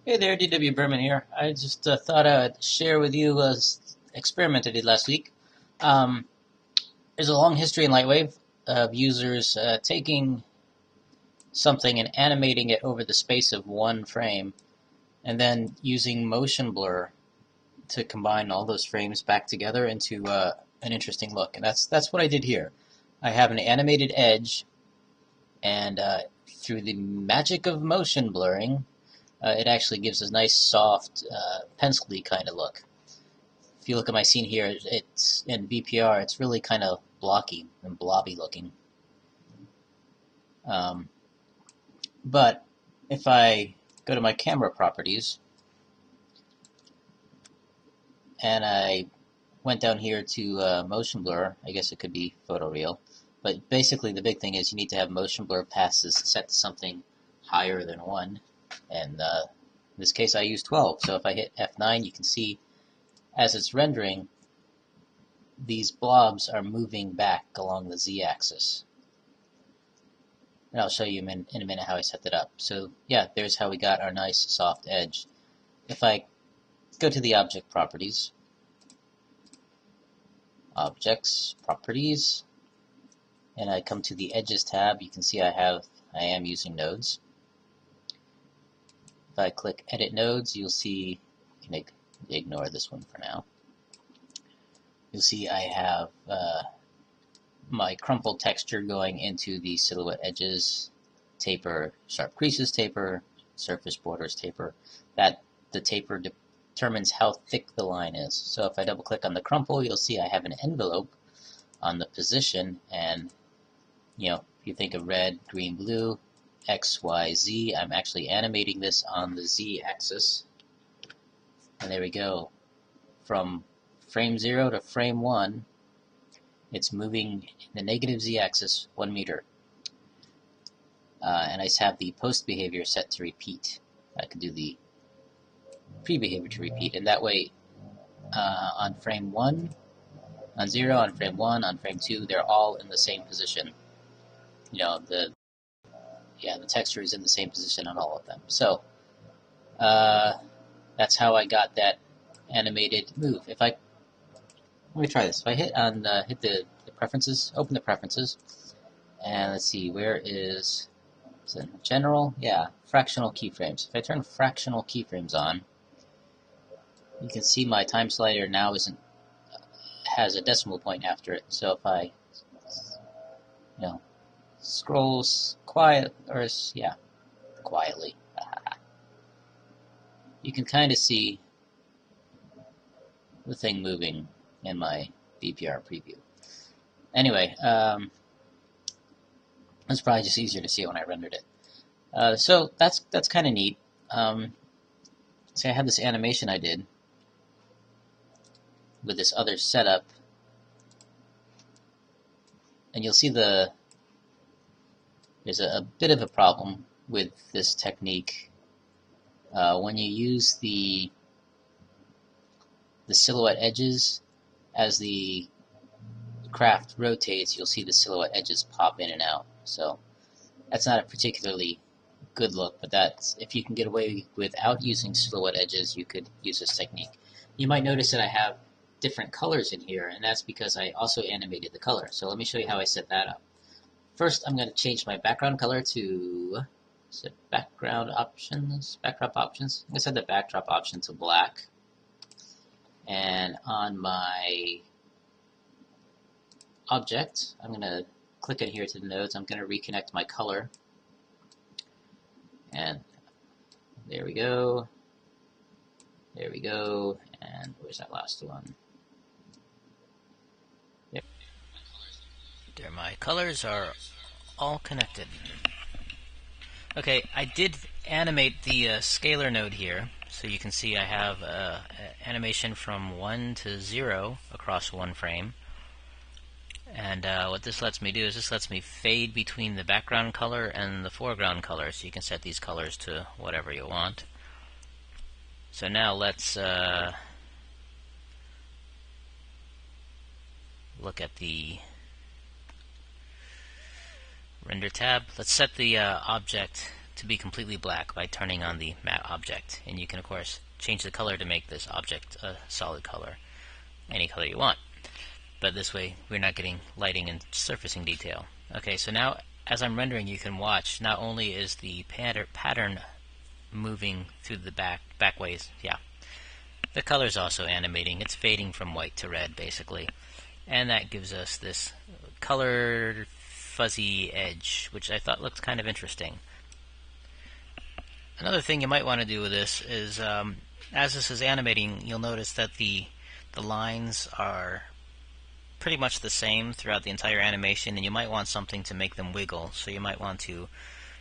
Hey there, dwburman here. I just thought I'd share with you an experiment I did last week. Um, there's a long history in LightWave of users taking something and animating it over the space of one frame, and then using motion blur to combine all those frames back together into an interesting look. And that's what I did here. I have an animated edge, and through the magic of motion blurring, it actually gives a nice, soft, pencil-y kind of look. If you look at my scene here, it's in VPR, it's really kind of blocky and blobby looking. Um, but if I go to my camera properties, and I went down here to motion blur, I guess it could be photoreal, but basically the big thing is you need to have motion blur passes set to something higher than 1, and in this case I use 12, so if I hit F9 you can see as it's rendering these blobs are moving back along the z-axis. And I'll show you in a minute how I set that up. So yeah, there's how we got our nice soft edge. If I go to the object properties, objects, properties, and I come to the edges tab, you can see I am using nodes. If I click edit nodes, you'll see, you can ignore this one for now. You'll see I have my crumpled texture going into the silhouette edges, taper, sharp creases taper, surface borders taper. That the taper determines how thick the line is. So if I double click on the crumple, you'll see I have an envelope on the position, and if you think of red, green, blue, X, Y, Z, I'm actually animating this on the Z axis. And there we go. From frame 0 to frame 1, it's moving in the negative z-axis 1 meter. And I have the post behavior set to repeat. I can do the pre-behavior to repeat, and that way on frame 1, on 0, on frame 1, on frame 2, they're all in the same position. The texture is in the same position on all of them. So that's how I got that animated move. Let me try this. If I hit the preferences, open the preferences, and let's see, where is it? General? Yeah, fractional keyframes. If I turn fractional keyframes on, you can see my time slider now has a decimal point after it. So if I scrolls quietly, you can kind of see the thing moving in my VPR preview. Anyway, it's probably just easier to see it when I rendered it. So that's kind of neat. See, I had this animation I did with this other setup, and you'll see there's a bit of a problem with this technique. When you use the silhouette edges, as the craft rotates, you'll see the silhouette edges pop in and out. So that's not a particularly good look, but that's, if you can get away without using silhouette edges, you could use this technique. You might notice that I have different colors in here, and that's because I also animated the color. So let me show you how I set that up. First, I'm going to change my background color to backdrop options. I'm going to set the backdrop option to black. And on my object, I'm going to click in here to the nodes. I'm going to reconnect my color. And there we go. There we go. And where's that last one? There, my colors are all connected. Okay, I did animate the scalar node here, so you can see I have animation from 1 to 0 across one frame. And what this lets me do is this lets me fade between the background color and the foreground color, so you can set these colors to whatever you want. So now let's look at the render tab. Let's set the object to be completely black by turning on the matte object. And you can, of course, change the color to make this object a solid color, any color you want. But this way, we're not getting lighting and surfacing detail. Okay, so now, as I'm rendering, you can watch, not only is the pattern moving through the back ways, yeah, the color's also animating. It's fading from white to red, basically. And that gives us this colored fuzzy edge, which I thought looked kind of interesting. Another thing you might want to do with this is, as this is animating, you'll notice that the lines are pretty much the same throughout the entire animation, and you might want something to make them wiggle. So you might want to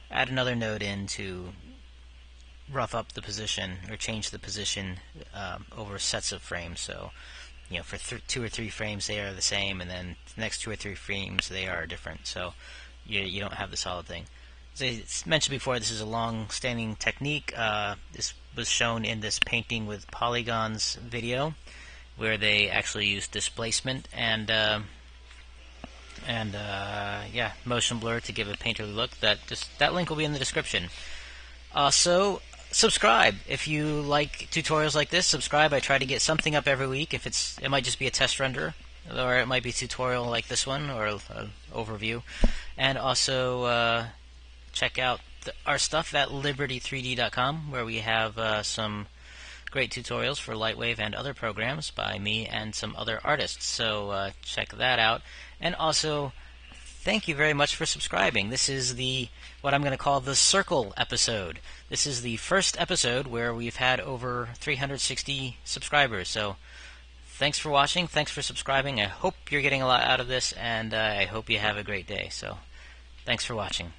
add another node in to rough up the position or change the position over sets of frames. So, you know, for 2 or 3 frames they are the same, and then the next 2 or 3 frames they are different. So you don't have the solid thing. As I mentioned before, this is a long-standing technique. This was shown in this painting with polygons video, where they actually use displacement and yeah, motion blur to give a painterly look. That link will be in the description. So subscribe if you like tutorials like this. Subscribe. I try to get something up every week. If it might just be a test render, or it might be a tutorial like this one, or an overview. And also check out our stuff at liberty3d.com, where we have some great tutorials for LightWave and other programs by me and some other artists. So check that out. And also, thank you very much for subscribing. This is what I'm going to call the Circle episode. This is the first episode where we've had over 360 subscribers. So thanks for watching. Thanks for subscribing. I hope you're getting a lot out of this, and I hope you have a great day. So thanks for watching.